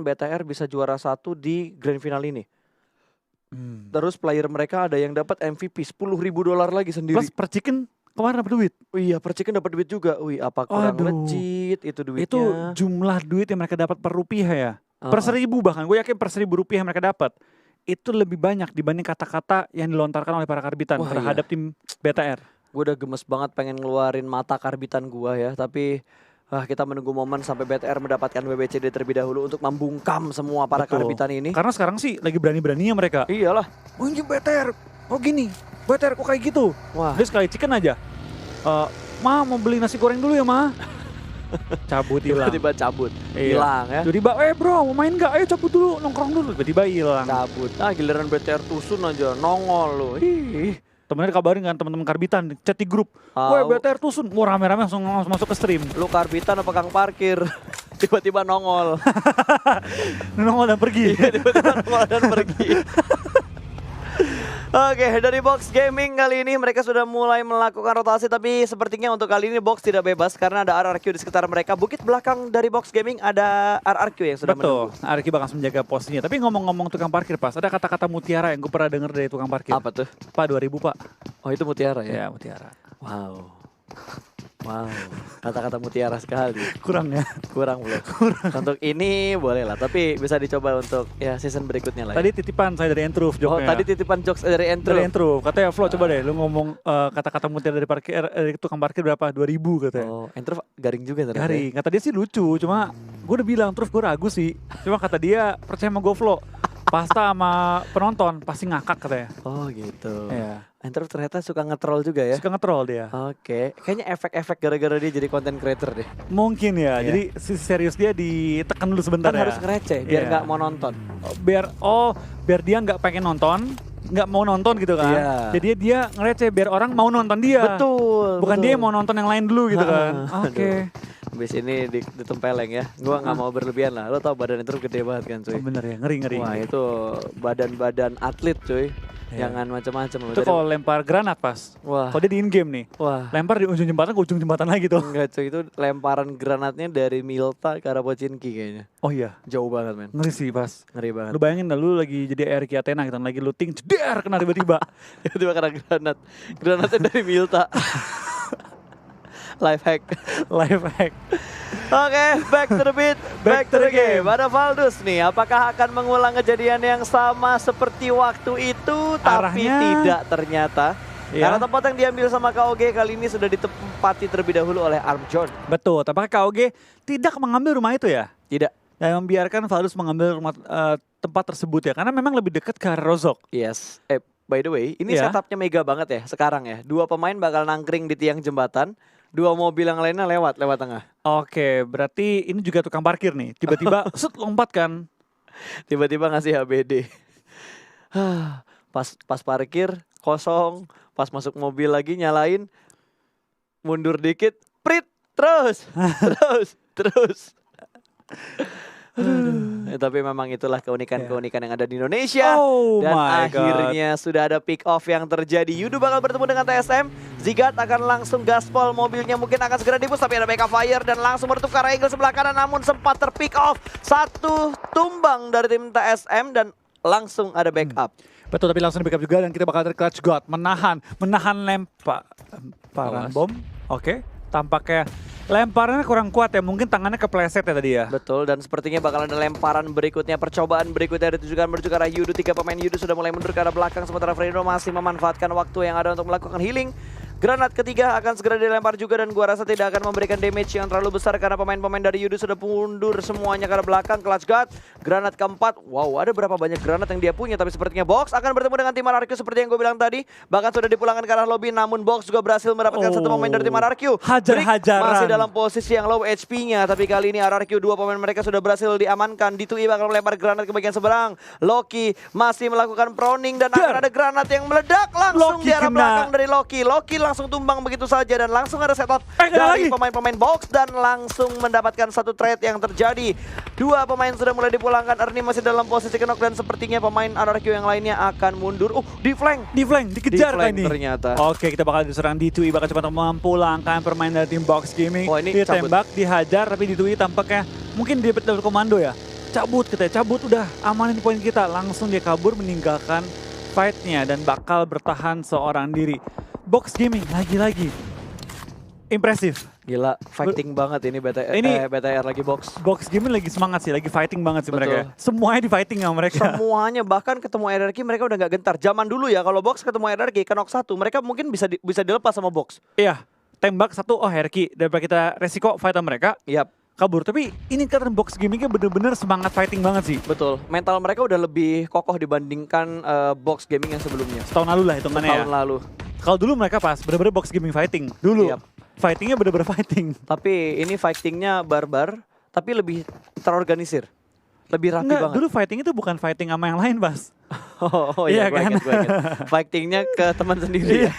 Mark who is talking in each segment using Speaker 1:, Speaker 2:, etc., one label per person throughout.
Speaker 1: BTR bisa juara 1 di grand final ini. Terus player mereka ada yang dapat MVP $10.000 lagi sendiri.
Speaker 2: Plus per chicken kemarin dapat duit.
Speaker 1: Oh iya, per chicken dapat duit juga. Wih, apa kurang legit itu duitnya?
Speaker 2: Itu jumlah duit yang mereka dapat per rupiah ya. Per 1.000 bahkan. Gue yakin per 1.000 rupiah yang mereka dapat itu lebih banyak dibanding kata-kata yang dilontarkan oleh para karbitan terhadap tim BTR.
Speaker 1: Gue udah gemes banget pengen ngeluarin mata karbitan gue ya, tapi kita menunggu momen sampai BTR mendapatkan WBCD terlebih dahulu untuk membungkam semua para karbitan ini.
Speaker 2: Karena sekarang sih lagi berani-beraninya mereka.
Speaker 1: Iyalah.
Speaker 2: Oh ini BTR, oh gini, BTR kok kayak gitu.
Speaker 1: Wah.
Speaker 2: Dia sekali chicken aja. Ma mau beli nasi goreng dulu ya ma. Cabut hilang.
Speaker 1: Tiba-tiba cabut, hilang ya.
Speaker 2: Tiba-tiba, bro mau main gak? Ayo cabut dulu, nongkrong dulu. Tiba-tiba hilang.
Speaker 1: Cabut. Giliran BTR tusun aja, nongol loh.
Speaker 2: Temennya kabarin kan teman-teman karbitan, chat di grup. Woi BTR tusun, mau rame-rame langsung masuk ke stream.
Speaker 1: Lu karbitan apa kang parkir? Tiba-tiba nongol.
Speaker 2: Nongol dan pergi.
Speaker 1: Tiba-tiba nongol dan pergi. Oke, dari Box Gaming kali ini mereka sudah mulai melakukan rotasi, tapi sepertinya untuk kali ini Box tidak bebas karena ada RRQ di sekitar mereka. Bukit belakang dari Box Gaming ada RRQ yang sudah menunggu.
Speaker 2: Betul, RRQ bakal menjaga posisinya. Tapi ngomong-ngomong tukang parkir pas, ada kata-kata mutiara yang gue pernah denger dari tukang parkir.
Speaker 1: Apa tuh?
Speaker 2: Pak 2000 pak.
Speaker 1: Oh itu mutiara ya?
Speaker 2: Ya mutiara.
Speaker 1: Wow, kata-kata mutiara sekali.
Speaker 2: Kurang ya?
Speaker 1: Kurang belum. Untuk ini boleh lah, tapi bisa dicoba untuk ya season berikutnya lah.
Speaker 2: Tadi titip saya dari Entruv joknya.
Speaker 1: Oh tadi titipan jokes dari Entruv.
Speaker 2: Dari Entruv, katanya Flo coba deh lu ngomong kata-kata mutiara dari parkir dari tukang parkir berapa? 2000 katanya.
Speaker 1: Oh Entruv garing juga ternyata.
Speaker 2: Garing, kata dia sih lucu, cuma gue udah bilang Entruv gue ragu sih. Cuma kata dia percaya sama gue Flo. Pasta sama penonton pasti ngakak katanya.
Speaker 1: Oh gitu.
Speaker 2: Iya.
Speaker 1: Entruv ternyata suka nge-troll juga ya?
Speaker 2: Suka nge-troll dia.
Speaker 1: Oke, kayaknya efek-efek gara-gara dia jadi content creator deh.
Speaker 2: Mungkin ya, jadi sisi serius dia ditekan dulu sebentar
Speaker 1: kan
Speaker 2: ya.
Speaker 1: harus ngereceh biar nggak mau nonton.
Speaker 2: Biar dia nggak pengen nonton, nggak mau nonton gitu kan. Jadi dia ngereceh biar orang mau nonton dia.
Speaker 1: Betul.
Speaker 2: Bukan dia mau nonton yang lain dulu gitu kan. Oke.
Speaker 1: Habis ini ditempeleng ya. Gua nggak mau berlebihan lah. Lo tau badan itu gede banget kan cuy.
Speaker 2: Oh bener ya, ngeri.
Speaker 1: Wah itu badan-badan atlet cuy. Jangan macam-macam.
Speaker 2: Itu kalau lempar granat pas.
Speaker 1: Wah.
Speaker 2: Kalau dia di in game nih.
Speaker 1: Wah.
Speaker 2: Lempar di ujung jembatan ke ujung jembatan lagi tuh.
Speaker 1: Enggak cuy, itu lemparan granatnya dari Milta ke arah Pochinki kayaknya.
Speaker 2: Oh iya.
Speaker 1: Jauh banget men.
Speaker 2: Ngeri sih pas.
Speaker 1: Ngeri banget.
Speaker 2: Lu bayangin dah lu lagi jadi RRQ Athena gitu, lagi looting, ceder kena tiba-tiba.
Speaker 1: Tiba-tiba kena granat. Granatnya dari Milta. Life hack. Oke, back to the beat, back to the game. Ada Valdus nih, apakah akan mengulang kejadian yang sama seperti waktu itu? Tapi tidak ternyata. Karena tempat yang diambil sama KOG kali ini sudah ditempati terlebih dahulu oleh Armjon.
Speaker 2: Betul, tapi KOG tidak mengambil rumah itu ya?
Speaker 1: Tidak.
Speaker 2: Yang membiarkan Valdus mengambil rumah, tempat tersebut ya, karena memang lebih dekat ke arah Rozok.
Speaker 1: Yes, by the way, ini setupnya mega banget ya sekarang ya. 2 pemain bakal nangkring di tiang jembatan. 2 mobil yang lainnya lewat tengah.
Speaker 2: Oke, berarti ini juga tukang parkir nih. Tiba-tiba lompat kan.
Speaker 1: Tiba-tiba ngasih HBD. Pas parkir kosong, pas masuk mobil lagi nyalain, mundur dikit, prit, terus. Tapi memang itulah keunikan-keunikan yang ada di Indonesia. Dan akhirnya sudah ada pick off yang terjadi. Yudo bakal bertemu dengan TSM. Zigat akan langsung gaspol, mobilnya mungkin akan segera dibus, tapi ada backup fire dan langsung menutup ke arah angle sebelah kanan, namun sempat terpick off. 1 tumbang dari tim TSM dan langsung ada backup.
Speaker 2: Betul, tapi langsung di backup juga dan kita bakal ada Clutch God menahan lemparan bom. Oke, tampaknya lemparannya kurang kuat ya, mungkin tangannya kepleset ya tadi ya.
Speaker 1: Betul, dan sepertinya bakal ada lemparan berikutnya, percobaan berikutnya ditujukan menuju ke arah Yudo. 3 pemain Yudo sudah mulai mundur ke arah belakang, sementara Fredo masih memanfaatkan waktu yang ada untuk melakukan healing. Granat ketiga akan segera dilempar juga dan gua rasa tidak akan memberikan damage yang terlalu besar karena pemain-pemain dari Yudo sudah mundur semuanya ke arah belakang. Clutch God, granat keempat. Wow, ada berapa banyak granat yang dia punya, tapi sepertinya Box akan bertemu dengan tim RRQ seperti yang gue bilang tadi. Bahkan sudah dipulangkan ke arah lobby, namun Box juga berhasil mendapatkan 1 pemain dari tim RRQ.
Speaker 2: Hajar-hajaran.
Speaker 1: Masih dalam posisi yang low HP-nya, tapi kali ini RRQ 2 pemain mereka sudah berhasil diamankan. Ditui bakal melempar granat ke bagian seberang. Loki masih melakukan proning dan akan ada granat yang meledak langsung di arah belakang dari Loki. Loki langsung tumbang begitu saja dan langsung ada setup dari pemain-pemain Box dan langsung mendapatkan 1 trade yang terjadi. 2 pemain sudah mulai dipulangkan. Ernie masih dalam posisi knock dan sepertinya pemain RRQ yang lainnya akan mundur. Di flank,
Speaker 2: dikejar kan ini.
Speaker 1: Ternyata.
Speaker 2: Oke, kita bakal diserang Ditui, bakal cepat memulangkan permainan dari tim Box Gaming.
Speaker 1: Oh, ini
Speaker 2: dia tembak, dihajar, tapi Ditui tampaknya mungkin dia double komando ya. cabut katanya, cabut udah amanin poin kita. Langsung dia kabur meninggalkan fight-nya dan bakal bertahan seorang diri. Box Gaming lagi-lagi impresif.
Speaker 1: Gila, fighting banget ini BTR lagi box.
Speaker 2: Box Gaming lagi semangat sih, lagi fighting banget sih
Speaker 1: Betul.
Speaker 2: mereka. Semuanya di fighting sama mereka.
Speaker 1: Semuanya, bahkan ketemu RRQ mereka udah gak gentar. Zaman dulu ya, kalau box ketemu RRQ, knock 1, mereka mungkin bisa dilepas sama box.
Speaker 2: Iya, tembak satu, oh Herki. Daripada kita resiko fight sama mereka,
Speaker 1: Yap,
Speaker 2: kabur. Tapi ini karena Box Gamingnya bener-bener semangat fighting banget sih.
Speaker 1: betul. Mental mereka udah lebih kokoh dibandingkan box gaming yang sebelumnya.
Speaker 2: Setahun lalu lah hitungannya ya.
Speaker 1: Tahun lalu.
Speaker 2: Kalau dulu mereka pas bener-bener Box Gaming fighting. Dulu
Speaker 1: Yap.
Speaker 2: fightingnya bener-bener fighting.
Speaker 1: Tapi ini fightingnya barbar, tapi lebih terorganisir. Lebih rapi
Speaker 2: Enggak,
Speaker 1: banget.
Speaker 2: dulu fighting itu bukan fighting sama yang lain, Bas.
Speaker 1: Oh
Speaker 2: Iya
Speaker 1: iya, gue
Speaker 2: kan?
Speaker 1: inget. Fightingnya ke teman sendiri ya.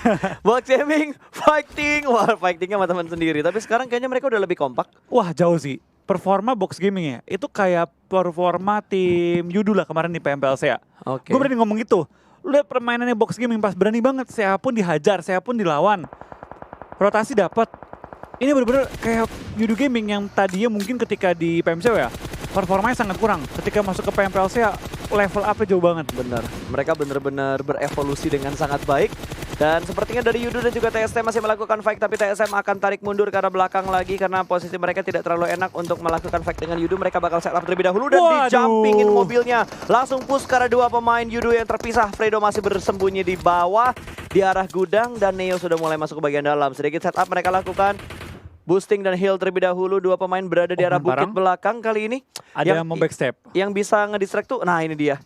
Speaker 1: Box gaming, fighting. Wah, fightingnya sama teman sendiri. Tapi sekarang kayaknya mereka udah lebih kompak.
Speaker 2: Wah, jauh sih. Performa Box Gaming ya, itu kayak performa tim Yudu lah kemarin di PMPLC ya.
Speaker 1: Oke.
Speaker 2: Gue berani ngomong gitu. Lu lihat permainannya Box Gaming pas berani banget. Saya pun dihajar, saya pun dilawan. Rotasi dapat. Ini bener-bener kayak Yudu Gaming yang tadinya mungkin ketika di PMCW ya, performanya sangat kurang. Ketika masuk ke PMPLC ya, level up-nya jauh banget.
Speaker 1: Benar, mereka benar-benar berevolusi dengan sangat baik. Dan sepertinya dari Yudu dan juga TSM masih melakukan fight, tapi TSM akan tarik mundur ke arah belakang lagi karena posisi mereka tidak terlalu enak untuk melakukan fight dengan Yudu. Mereka bakal set up terlebih dahulu dan dijumpingin mobilnya. Langsung push ke arah dua pemain Yudu yang terpisah. Fredo masih bersembunyi di bawah di arah gudang dan Neo sudah mulai masuk ke bagian dalam. Sedikit setup mereka lakukan. Boosting dan heal terlebih dahulu, dua pemain berada di arah bukit belakang kali ini.
Speaker 2: Ada yang mau backstep.
Speaker 1: Yang bisa ngedistract tuh, nah ini dia.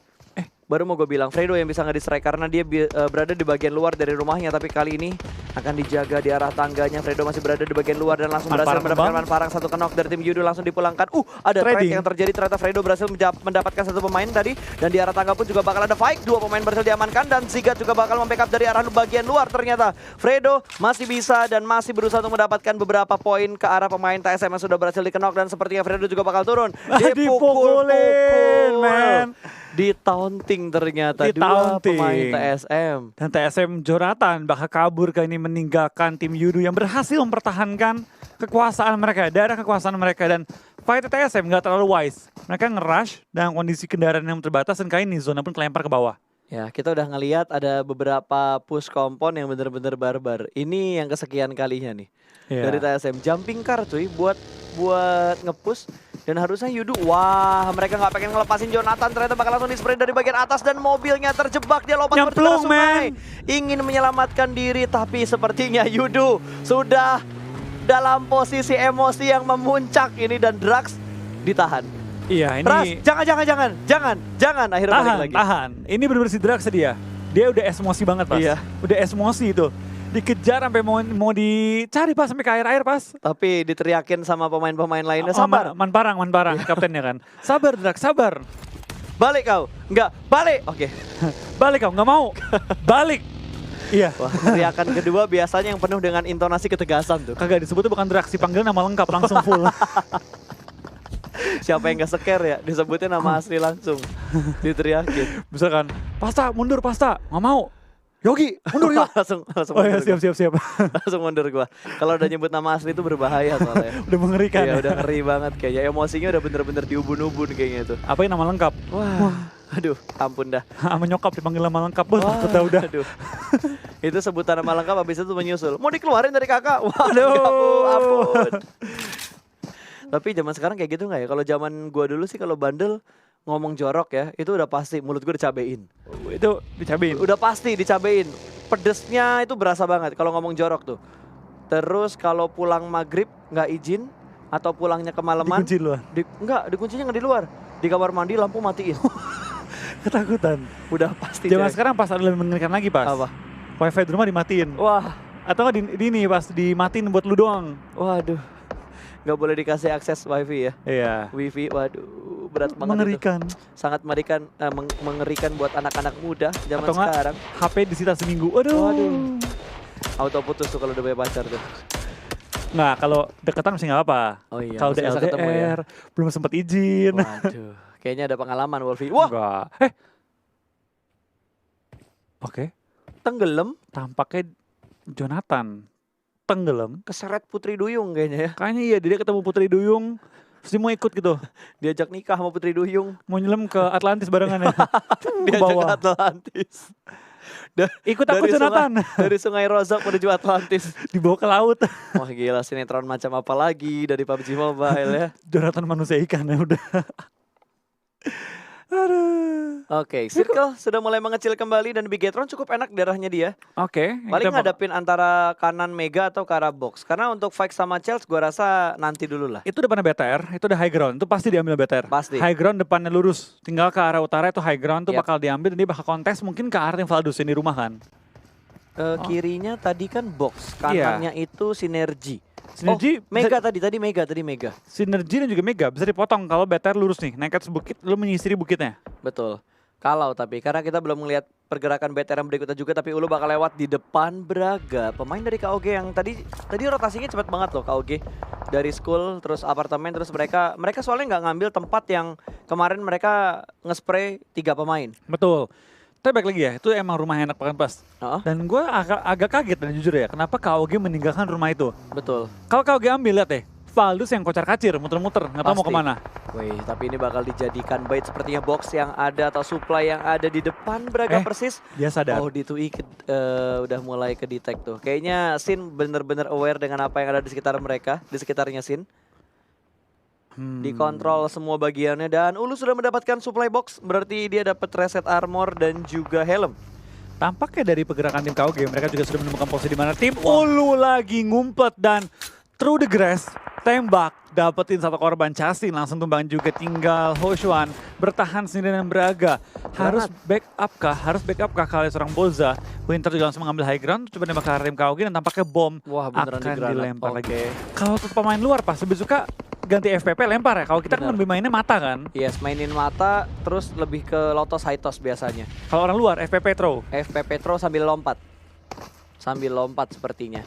Speaker 1: Baru mau gue bilang, Fredo yang bisa ngedistract karena dia berada di bagian luar dari rumahnya. Tapi kali ini akan dijaga di arah tangganya. Fredo masih berada di bagian luar dan langsung berhasil mendapatkan manfarang satu knock dari tim Yudu. Langsung dipulangkan. Ada trade yang terjadi, ternyata Fredo berhasil mendapatkan satu pemain tadi. Dan di arah tangga pun juga bakal ada fight. Dua pemain berhasil diamankan dan Zigat juga bakal membackup dari arah bagian luar. Ternyata Fredo masih bisa dan masih berusaha untuk mendapatkan beberapa poin ke arah pemain TSM yang sudah berhasil di-knock. Dan sepertinya Fredo juga bakal turun.
Speaker 2: Dipukulin, man.
Speaker 1: Di-taunting ternyata dua pemain TSM.
Speaker 2: Dan TSM Jonathan bakal kabur kali ini meninggalkan tim Yudu yang berhasil mempertahankan kekuasaan mereka, daerah kekuasaan mereka. Dan fight TSM nggak terlalu wise. Mereka nge-rush dengan kondisi kendaraan yang terbatas dan kali ini zona pun kelempar ke bawah.
Speaker 1: Ya, kita udah ngelihat ada beberapa push kompon yang bener-bener barbar. Ini yang kesekian kalinya nih dari TSM. Jumping car cuy buat nge-push. Dan harusnya Yudu, wah mereka nggak pengen ngelepasin Jonathan, ternyata bakal langsung di-spray dari bagian atas dan mobilnya terjebak, dia lompat ke sungai. Ingin menyelamatkan diri tapi sepertinya Yudu sudah dalam posisi emosi yang memuncak ini dan Drax ditahan.
Speaker 2: Iya ini.
Speaker 1: Ras, jangan akhirnya balik lagi.
Speaker 2: Tahan. Ini bener-bener si Drax dia. Dia udah emosi banget pas.
Speaker 1: Iya.
Speaker 2: Udah emosi itu. Dikejar sampai mau dicari pas sampai ke air pas.
Speaker 1: Tapi diteriakin sama pemain-pemain lainnya, sabar.
Speaker 2: Manparang kaptennya kan. Sabar Drax, sabar.
Speaker 1: Balik kau. Enggak, balik. Oke.
Speaker 2: Balik kau, nggak mau. Balik. Iya.
Speaker 1: Wah, teriakan kedua biasanya yang penuh dengan intonasi ketegasan tuh.
Speaker 2: Kagak disebutnya bukan Drax, dipanggil nama lengkap langsung full.
Speaker 1: Siapa yang gak scare ya, disebutnya nama asli langsung. Diteriakin.
Speaker 2: Misalkan, Pasta, mundur Pasta. Nggak mau. Yogi, mundur yuk.
Speaker 1: langsung
Speaker 2: Oh ya,
Speaker 1: mundur.
Speaker 2: siap.
Speaker 1: Langsung mundur gua. Kalau udah nyebut nama asli itu berbahaya soalnya.
Speaker 2: Udah mengerikan.
Speaker 1: Iya, udah ngeri banget kayaknya. Emosinya udah bener-bener diubun-ubun kayaknya itu.
Speaker 2: Apa yang nama lengkap?
Speaker 1: Wah. Aduh, ampun dah.
Speaker 2: Sama nyokap dipanggil nama lengkap, bos. Takut udah.
Speaker 1: Aduh. Itu sebutan nama lengkap habis itu menyusul. Mau dikeluarin dari kakak?
Speaker 2: Waduh.
Speaker 1: Ampun. Tapi zaman sekarang kayak gitu nggak ya? Kalau zaman gua dulu sih kalau bandel ngomong jorok ya, itu udah pasti mulut gue dicabein.
Speaker 2: Itu dicabein?
Speaker 1: Udah pasti dicabein. Pedesnya itu berasa banget kalau ngomong jorok tuh. Terus kalau pulang maghrib nggak izin atau pulangnya kemalaman.
Speaker 2: Dikunci luar?
Speaker 1: Dikuncinya nggak di luar. Di kamar mandi lampu matiin.
Speaker 2: Ketakutan.
Speaker 1: Udah pasti.
Speaker 2: Zaman sekarang pas ada lebih mengerikan lagi pas.
Speaker 1: Apa?
Speaker 2: Wifi di rumah dimatiin.
Speaker 1: Wah.
Speaker 2: Atau nggak di ini pas dimatiin buat lu doang.
Speaker 1: Waduh. Nggak boleh dikasih akses wifi ya.
Speaker 2: Iya.
Speaker 1: Wifi, waduh. Berat banget.
Speaker 2: Mengerikan.
Speaker 1: Itu. Sangat mengerikan buat anak-anak muda zaman
Speaker 2: atau
Speaker 1: sekarang.
Speaker 2: HP disita seminggu. Waduh.
Speaker 1: Auto putus tuh kalau udah punya pacar tuh.
Speaker 2: Nggak, kalau deketan masih nggak apa.
Speaker 1: Oh iya.
Speaker 2: Kalau udah LDR, belum sempat izin.
Speaker 1: Waduh. Kayaknya ada pengalaman Wolfie. Wah.
Speaker 2: Enggak. Oke.
Speaker 1: Tenggelam.
Speaker 2: Tampaknya Jonathan tenggelam.
Speaker 1: Keseret Putri Duyung kayaknya ya.
Speaker 2: Kayaknya iya, dia ketemu Putri Duyung. Pasti mau ikut gitu.
Speaker 1: Diajak nikah sama Putri Duyung.
Speaker 2: Mau nyelam ke Atlantis barengan ya.
Speaker 1: Diajak ke
Speaker 2: bawah.
Speaker 1: Atlantis.
Speaker 2: Ikut aku Jonathan.
Speaker 1: Dari Sungai Rozok menuju Atlantis.
Speaker 2: Dibawa ke laut.
Speaker 1: Wah gila, sinetron macam apa lagi dari PUBG Mobile ya.
Speaker 2: Jonathan manusia ikan ya udah. Aduh.
Speaker 1: Oke, Circle sudah mulai mengecil kembali dan Bigetron cukup enak darahnya dia.
Speaker 2: Oke.
Speaker 1: Paling
Speaker 2: kita
Speaker 1: ngadepin antara kanan Mega atau ke arah box. Karena untuk fight sama Chelsea gua rasa nanti dulu lah.
Speaker 2: itu depannya BTR, itu udah high ground, itu pasti diambil BTR.
Speaker 1: Pasti.
Speaker 2: High ground depannya lurus, tinggal ke arah utara itu high ground tuh
Speaker 1: Yap.
Speaker 2: bakal diambil dan dia bakal kontes mungkin ke arah tim Valdus yang di rumah kan.
Speaker 1: Kirinya tadi kan box,
Speaker 2: Iya.
Speaker 1: kanannya itu sinergi.
Speaker 2: Sinergi,
Speaker 1: Mega tadi Mega.
Speaker 2: Sinergi dan juga Mega bisa dipotong kalau BTR lurus nih, naik ke atas bukit, lu menyisiri bukitnya.
Speaker 1: Betul. Kalau tapi karena kita belum melihat pergerakan BTR yang berikutnya juga, tapi Ulu bakal lewat di depan Braga. Pemain dari KOG yang tadi rotasinya cepat banget loh KOG. Dari school terus apartemen terus mereka soalnya nggak ngambil tempat yang kemarin mereka nge-spray 3 pemain.
Speaker 2: Betul. Tapi balik lagi ya, itu emang rumah enak banget pas. Dan gue agak kaget dan jujur ya, kenapa KOG meninggalkan rumah itu.
Speaker 1: Betul.
Speaker 2: Kalau KOG ambil, lihat deh, Valdus yang kocar-kacir, muter-muter, nggak tahu mau
Speaker 1: Pasti.
Speaker 2: kemana.
Speaker 1: Wih, tapi ini bakal dijadikan bait sepertinya box yang ada atau supply yang ada di depan Braga persis.
Speaker 2: Dia sadar.
Speaker 1: Oh, di 2i udah mulai ke detect tuh. Kayaknya Sin bener-bener aware dengan apa yang ada di sekitar mereka, di sekitarnya Sin. Dikontrol semua bagiannya dan Ulu sudah mendapatkan supply box, berarti dia dapat reset armor dan juga helm.
Speaker 2: Tampaknya dari pergerakan tim KOG, mereka juga sudah menemukan posisi di mana tim Ulu lagi ngumpet dan through the grass, tembak, dapetin satu korban Chasin, langsung tumbang juga tinggal Hoshuan bertahan sendiri dengan Braga. Harus backup kah kali seorang Boza. Winter juga langsung mengambil high ground, coba nembak ke arah tim KOG dan tampaknya bom
Speaker 1: Wah, beneran
Speaker 2: akan
Speaker 1: digranat.
Speaker 2: dilempar
Speaker 1: Oke.
Speaker 2: lagi. Kalau untuk pemain luar pas lebih suka ganti FPP lempar ya. Kalau kita kan
Speaker 1: Bener.
Speaker 2: lebih mainnya mata kan.
Speaker 1: Yes, mainin mata terus lebih ke lotos high toss biasanya.
Speaker 2: Kalau orang luar FPP throw.
Speaker 1: FP Petro sambil lompat. Sepertinya.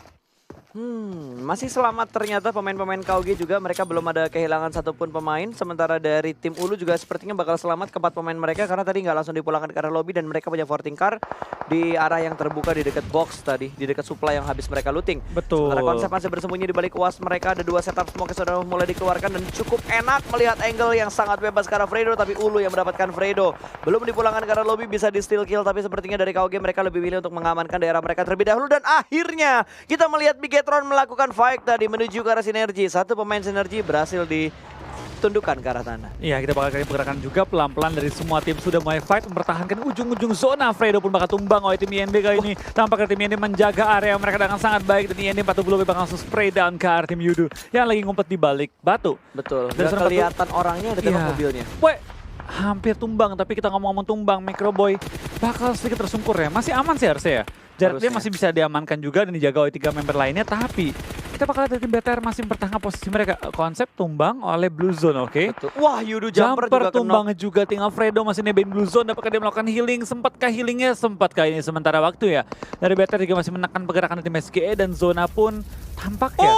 Speaker 1: Masih selamat ternyata pemain-pemain KOG juga, mereka belum ada kehilangan satupun pemain. Sementara dari tim Ulu juga sepertinya bakal selamat keempat pemain mereka karena tadi nggak langsung dipulangkan ke arah lobby dan mereka punya forting car di arah yang terbuka di dekat box tadi, di dekat supply yang habis mereka looting.
Speaker 2: Betul.
Speaker 1: Sementara konsep masih bersembunyi di balik UAS mereka, ada 2 setup smoke yang sudah mulai dikeluarkan dan cukup enak melihat angle yang sangat bebas ke arah Fredo, tapi Ulu yang mendapatkan Fredo. Belum dipulangkan ke arah lobby, bisa di steal kill, tapi sepertinya dari KOG mereka lebih pilih untuk mengamankan daerah mereka terlebih dahulu dan akhirnya kita melihat Bigetron melakukan fight tadi menuju ke arah sinergi. Satu pemain sinergi berhasil ditundukkan ke arah tanah.
Speaker 2: Iya, kita bakal kali pergerakan juga pelan-pelan dari semua tim sudah mulai fight mempertahankan ujung-ujung zona. Fredo pun bakal tumbang oleh tim INB kali ini. Tampaknya tim INB menjaga area mereka dengan sangat baik dan INB Batu Bulu bakal langsung spray down ke arah tim Yudu yang lagi ngumpet di balik batu.
Speaker 1: Betul.
Speaker 2: Dan
Speaker 1: Dan kelihatan orangnya ada tembak
Speaker 2: Iya.
Speaker 1: mobilnya.
Speaker 2: Weh, hampir tumbang tapi kita ngomong-ngomong tumbang, Microboy bakal sedikit tersungkur ya. Masih aman sih harusnya ya. Jaraknya
Speaker 1: Harusnya.
Speaker 2: masih bisa diamankan juga dan dijaga oleh 3 member lainnya, tapi kita bakal lihat tim BTR masih mempertahankan posisi mereka. Konsep tumbang oleh Blue Zone, oke?
Speaker 1: Betul. Wah, Yudu jumper juga kena.
Speaker 2: Tumbang juga, tinggal Fredo masih nebain Blue Zone. Apakah dia melakukan healing? Sempatkah healingnya? Sempat kali ini sementara waktu ya. Dari BTR juga masih menekan pergerakan tim SGE dan zona pun tampaknya.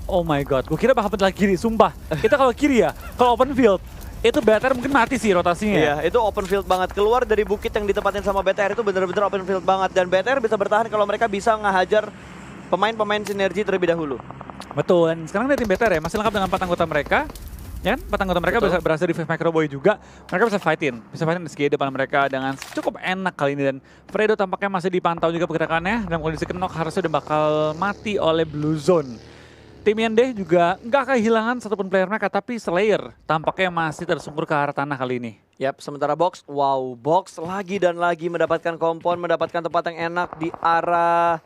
Speaker 2: Oh my god, gue kira bakal bentar kiri, sumpah. Kita kalau kiri ya, kalau open field, itu BTR mungkin mati sih rotasinya.
Speaker 1: Iya, itu open field banget. Keluar dari bukit yang ditempatin sama BTR itu bener-bener open field banget. Dan BTR bisa bertahan kalau mereka bisa ngehajar pemain-pemain sinergi terlebih dahulu.
Speaker 2: Betul, dan sekarang dari tim BTR ya, masih lengkap dengan 4 anggota mereka. Ya kan, 4 anggota mereka
Speaker 1: Betul.
Speaker 2: berhasil di Microboy juga. Mereka bisa fightin SG depan mereka dengan cukup enak kali ini. Dan Fredo tampaknya masih dipantau juga pergerakannya. Dalam kondisi knock harusnya udah bakal mati oleh Blue Zone. Tim Yende juga nggak kehilangan satupun player mereka, tapi Slayer tampaknya masih tersungkur ke arah tanah kali ini.
Speaker 1: Yap, sementara box, wow, box lagi dan lagi mendapatkan kompon, mendapatkan tempat yang enak di arah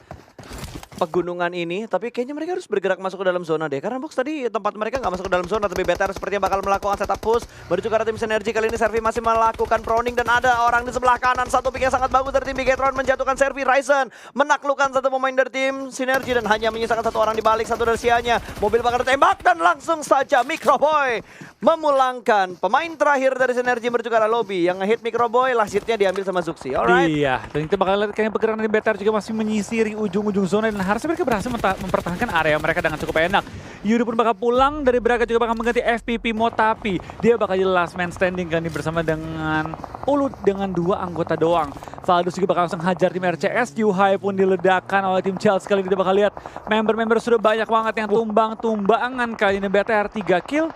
Speaker 1: pegunungan ini, tapi kayaknya mereka harus bergerak masuk ke dalam zona deh, karena box tadi tempat mereka nggak masuk ke dalam zona, tapi BTR sepertinya bakal melakukan setup push menuju ke arah tim sinergi. Kali ini Servi masih melakukan proning dan ada orang di sebelah kanan, satu pick yang sangat bagus dari tim Bigetron menjatuhkan Servi. Ryzen menaklukkan satu pemain dari tim sinergi dan hanya menyisakan satu orang di balik, satu dari sianya. Mobil bakal ditembak dan langsung saja Microboy memulangkan pemain terakhir dari Synergy menuju ke arah lobby. Yang ngehit Microboy, last hitnya diambil sama Zuxi. Alright.
Speaker 2: Iya, dan kita bakal lihat kayaknya pergerakan dari BTR juga masih menyisiri ujung-ujung zona dan harusnya mereka berhasil mempertahankan area mereka dengan cukup enak. Yudo pun bakal pulang dari Braga juga bakal mengganti FPP Motapi. Dia bakal jadi last man standing kan bersama dengan Ulu dengan 2 anggota doang. Valdus juga bakal langsung hajar tim RCS. Yuhai pun diledakkan oleh tim Chelsea. Kali ini kita bakal lihat member-member sudah banyak banget yang tumbang-tumbangan. Kali ini BTR 3 kill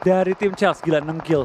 Speaker 2: dari tim Chelsea. Gila 6 kill.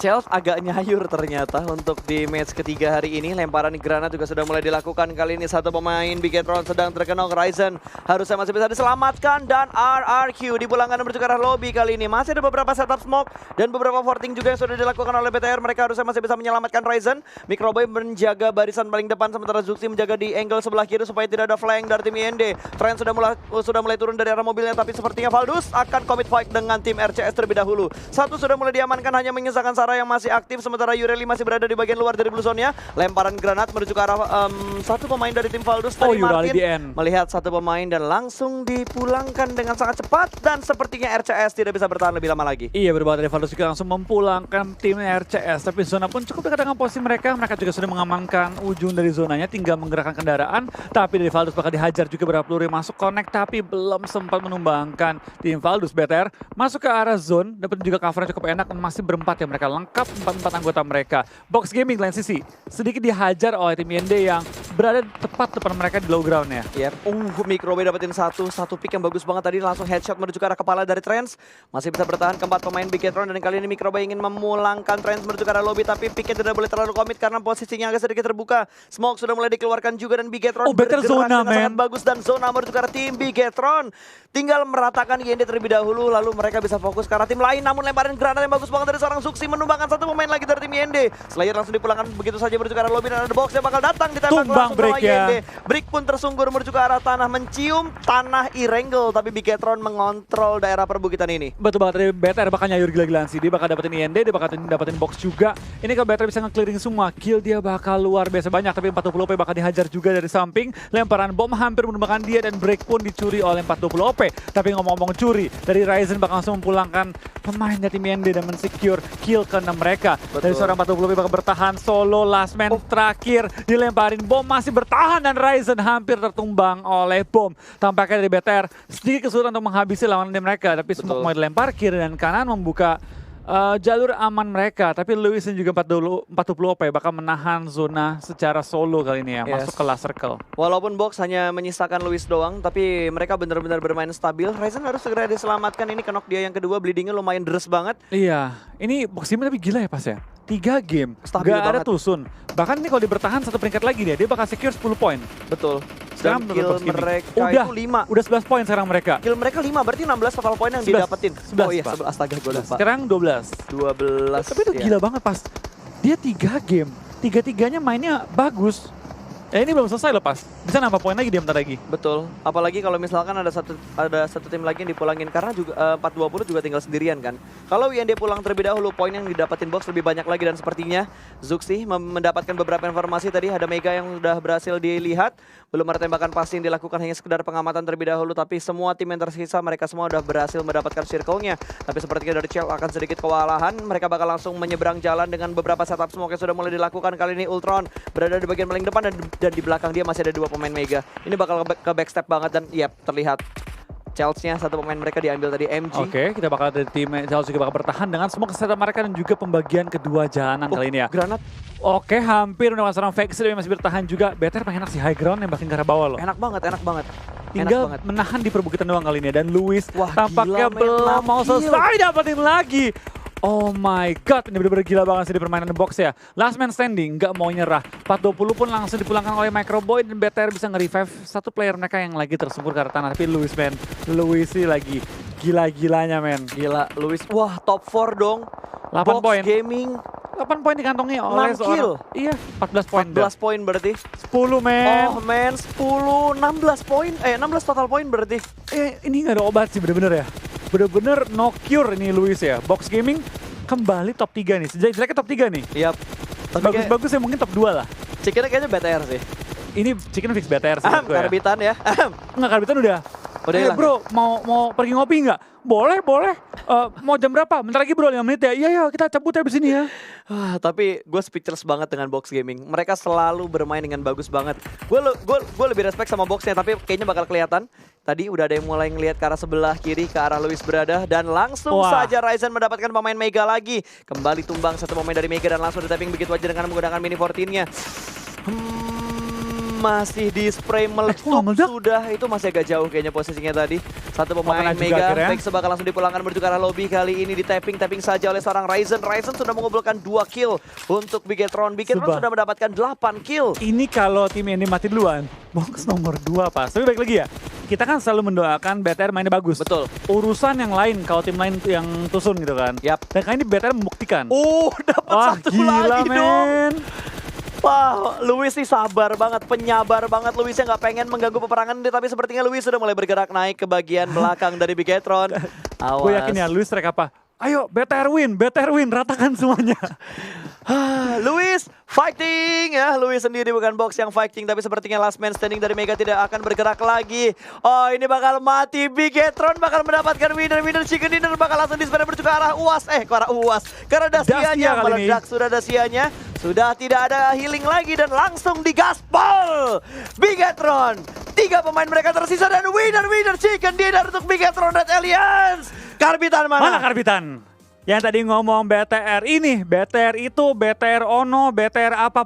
Speaker 1: Chelsea agak nyayur ternyata untuk di match ketiga hari ini. Lemparan granat juga sudah mulai dilakukan. Kali ini satu pemain Bigetron sedang terkenal. Ryzen harusnya masih bisa diselamatkan. Dan RRQ dipulangkan menuju ke arah lobby kali ini. Masih ada beberapa setup smoke dan beberapa forting juga yang sudah dilakukan oleh BTR. Mereka harusnya masih bisa menyelamatkan Ryzen. Microboy menjaga barisan paling depan sementara Zuxi menjaga di angle sebelah kiri supaya tidak ada flank dari tim IND. Trend sudah mulai turun dari arah mobilnya, tapi sepertinya Valdus akan commit fight dengan tim RCS terlebih dahulu. Satu sudah mulai diamankan, hanya menyisakan Sarah yang masih aktif, sementara Yureli masih berada di bagian luar dari blue zone-nya. Lemparan granat menuju ke arah satu pemain dari tim Valdus dari Martin. Melihat satu pemain dan langsung dipulangkan dengan sangat cepat. Dan sepertinya RCS tidak bisa bertahan lebih lama lagi.
Speaker 2: Iya, berbalik dari Valdus juga langsung memulangkan tim RCS. Tapi zona pun cukup dekat dengan posisi mereka. Mereka juga sudah mengamankan ujung dari zonanya, tinggal menggerakkan kendaraan. Tapi dari Valdus bakal dihajar juga berapa peluru yang masuk connect, tapi belum sempat menumbangkan tim Valdus. BTR masuk ke arah zone, dapat juga covernya cukup enak dan masih berempat ya mereka, lengkap 4 anggota mereka. Box Gaming lain sisi sedikit dihajar oleh tim IND yang berada tepat depan mereka di low ground-nya.
Speaker 1: Yep. Microboy dapetin satu pick yang bagus banget tadi, langsung headshot menuju ke arah kepala dari Trends. Masih bisa bertahan keempat pemain Bigetron, dan kali ini Microboy ingin memulangkan Trends menuju ke arah lobby, tapi picknya tidak boleh terlalu komit karena posisinya agak sedikit terbuka. Smoke sudah mulai dikeluarkan juga dan Bigetron bergerak
Speaker 2: zona,
Speaker 1: dengan sangat bagus, dan zona menuju ke arah tim Bigetron. Tinggal meratakan IND terlebih dahulu, lalu mereka bisa fokus ke arah tim lain, namun lemparan granat yang bagus banget dari seorang Zuxi menumbangkan satu pemain lagi dari tim IND. Slayer langsung dipulangkan begitu saja menuju ke arah lobby, dan ada box yang bakal datang ditembak langsung sama IND. Brick pun tersungkur menuju ke arah tanah, mencium tanah Irengel, tapi Bigetron mengontrol daerah perbukitan ini.
Speaker 2: Betul banget, dari BTR bakal nyayur gila-gilaan sih. Dia bakal dapetin IND, dia bakal dapetin box juga. Ini kalau BTR bisa nge-clearing semua, kill dia bakal luar biasa banyak, tapi 40 OP bakal dihajar juga dari samping. Lemparan bom hampir menumbangkan dia dan break pun dicuri oleh 40 OP. Tapi ngomong-ngomong curi, dari Ryzen bakal langsung memulangkan pemain dari tim IND dan mensecure kill ke-6 mereka.
Speaker 1: Betul.
Speaker 2: Dari seorang 40 OP bakal bertahan solo, last man terakhir dilemparin bom, masih bertahan dan Ryzen hampir tertumbang oleh bom. Tampaknya dari BTR sedikit kesulitan untuk menghabisi lawan mereka, tapi semua mau dilempar kiri dan kanan membuka jalur aman mereka. Tapi Lewis dan juga 40 OP bakal menahan zona secara solo kali ini ya, masuk ke last circle.
Speaker 1: Walaupun box hanya menyisakan Lewis doang, tapi mereka benar-benar bermain stabil. Ryzen harus segera diselamatkan, ini knock dia yang kedua, bleedingnya lumayan deres banget.
Speaker 2: Iya, ini box game tapi gila ya pas ya. 3 game,
Speaker 1: stabil
Speaker 2: gak ada
Speaker 1: banget.
Speaker 2: Tusun. Bahkan ini kalau dibertahan satu peringkat lagi dia bakal secure 10 poin.
Speaker 1: Betul.
Speaker 2: Sekarang
Speaker 1: Dan kill mereka
Speaker 2: udah,
Speaker 1: itu 5.
Speaker 2: Udah 11 poin sekarang mereka.
Speaker 1: Kill mereka 5, berarti 16 total poin yang
Speaker 2: 11,
Speaker 1: didapetin.
Speaker 2: 11,
Speaker 1: oh iya,
Speaker 2: Pak.
Speaker 1: 11, astaga gue lupa.
Speaker 2: Sekarang 12.
Speaker 1: 12.
Speaker 2: Tapi itu gila banget pas dia 3 game. 3-3-nya mainnya bagus. Ini belum selesai loh pas. Bisa nambah poin lagi dia bentar lagi.
Speaker 1: Betul. Apalagi kalau misalkan ada satu tim lagi yang dipulangin, karena juga 4-20 juga tinggal sendirian kan. Kalau IND pulang terlebih dahulu, poin yang didapatin box lebih banyak lagi, dan sepertinya Zuxi mendapatkan beberapa informasi tadi. Ada Mega yang sudah berhasil dilihat. Belum ada tembakan pasti yang dilakukan, hanya sekedar pengamatan terlebih dahulu, tapi semua tim yang tersisa mereka semua sudah berhasil mendapatkan circle-nya. Tapi sepertinya dari Chelsea akan sedikit kewalahan. Mereka bakal langsung menyeberang jalan dengan beberapa setup smoke yang sudah mulai dilakukan. Kali ini Ultron berada di bagian paling depan, dan di belakang dia masih ada 2 pemain Mega. Ini bakal ke backstep banget, dan terlihat Chelsea-nya satu pemain mereka diambil tadi, MG.
Speaker 2: Oke, kita bakal dari tim Chelsea juga bakal bertahan dengan semua kesehatan mereka dan juga pembagian kedua jalanan kali ini ya.
Speaker 1: Granat.
Speaker 2: Oke, hampir udah seorang Vex tapi masih bertahan juga. BTR pengen enak sih high ground yang bahkan ke arah bawah loh.
Speaker 1: Enak banget.
Speaker 2: Tinggal menahan di perbukitan doang kali ini, dan Lewis tampaknya
Speaker 1: gila,
Speaker 2: belum mau selesai dapetin lagi. Oh my god, ini bener-bener gila banget sih di permainan box ya. Last man standing, nggak mau nyerah. 4-20 pun langsung dipulangkan oleh Microboy, dan BTR bisa nge-revive satu player mereka yang lagi tersungkur ke arah tanah. Tapi Lewis sih lagi gila-gilanya men.
Speaker 1: Gila, Lewis. Wah, top 4 dong.
Speaker 2: 8
Speaker 1: Box
Speaker 2: poin.
Speaker 1: Gaming.
Speaker 2: 8 poin dikantongi oleh
Speaker 1: 6 kill.
Speaker 2: Iya, 14 poin.
Speaker 1: 14 poin berarti.
Speaker 2: 10 men.
Speaker 1: Oh men, 10, 16 poin. 16 total poin berarti.
Speaker 2: Ini nggak ada obat sih bener-bener ya. Bener-bener no cure ini Lewis ya. Box Gaming kembali top 3 nih. Jeleknya top 3 nih.
Speaker 1: Yap.
Speaker 2: Bagus-bagus ya mungkin top 2 lah.
Speaker 1: Chickennya kayaknya BTR sih.
Speaker 2: Ini chicken fix BTR sih.
Speaker 1: Karbitan ya.
Speaker 2: Nggak, Karbitan udah
Speaker 1: Udah hilang.
Speaker 2: bro, mau pergi ngopi nggak? Boleh. Mau jam berapa? Bentar lagi bro, 5 menit ya. Iya, kita cabut ya di sini ya.
Speaker 1: Tapi gue speechless banget dengan Box Gaming. Mereka selalu bermain dengan bagus banget. Gue lebih respect sama Boxnya, tapi kayaknya bakal kelihatan. Tadi udah ada yang mulai ngelihat ke arah sebelah kiri, ke arah Luis berada. Dan langsung saja Ryzen mendapatkan pemain Mega lagi. Kembali tumbang satu pemain dari Mega dan langsung di-tapping begitu aja dengan menggunakan mini 14-nya. Masih di spray meletup sudah, itu masih agak jauh kayaknya posisinya tadi. Satu pemain Mega, Vex bakal langsung dipulangkan menuju ke arah lobby. Kali ini di tapping saja oleh seorang Ryzen. Ryzen sudah mengumpulkan 2 kill untuk Bigetron. Bigetron sudah mendapatkan 8 kill.
Speaker 2: Ini kalau tim ini mati duluan, Box nomor 2 pas. Tapi baik lagi ya, kita kan selalu mendoakan BTR mainnya bagus.
Speaker 1: Betul.
Speaker 2: Urusan yang lain, kalau tim lain yang tusun gitu kan.
Speaker 1: Yap.
Speaker 2: Dan kali ini BTR membuktikan.
Speaker 1: Dapat satu
Speaker 2: gila,
Speaker 1: lagi dong. Wah, Luis sih sabar banget, penyabar banget. Luisnya nggak pengen mengganggu peperangan ini, tapi sepertinya Luis sudah mulai bergerak naik ke bagian belakang dari Bigetron. Awas.
Speaker 2: Gue yakin ya, Luis track apa? Ayo, BTR win, ratakan semuanya.
Speaker 1: Luis fighting ya, Luis sendiri bukan Box yang fighting, tapi sepertinya last man standing dari Mega tidak akan bergerak lagi. Oh, ini bakal mati. Bigetron bakal mendapatkan winner chicken dinner, bakal langsung dispen menuju ke arah UAS. Ke arah UAS. Karena Dacia-nya meledak, sudah Dacia-nya. Sudah tidak ada healing lagi dan langsung digaspol. Bigetron, 3 pemain mereka tersisa dan winner chicken dinner untuk Bigetron Red Alliance. Karbitan mana?
Speaker 2: Mana Karbitan? Yang tadi ngomong BTR ini, BTR itu, BTR Ono, BTR apa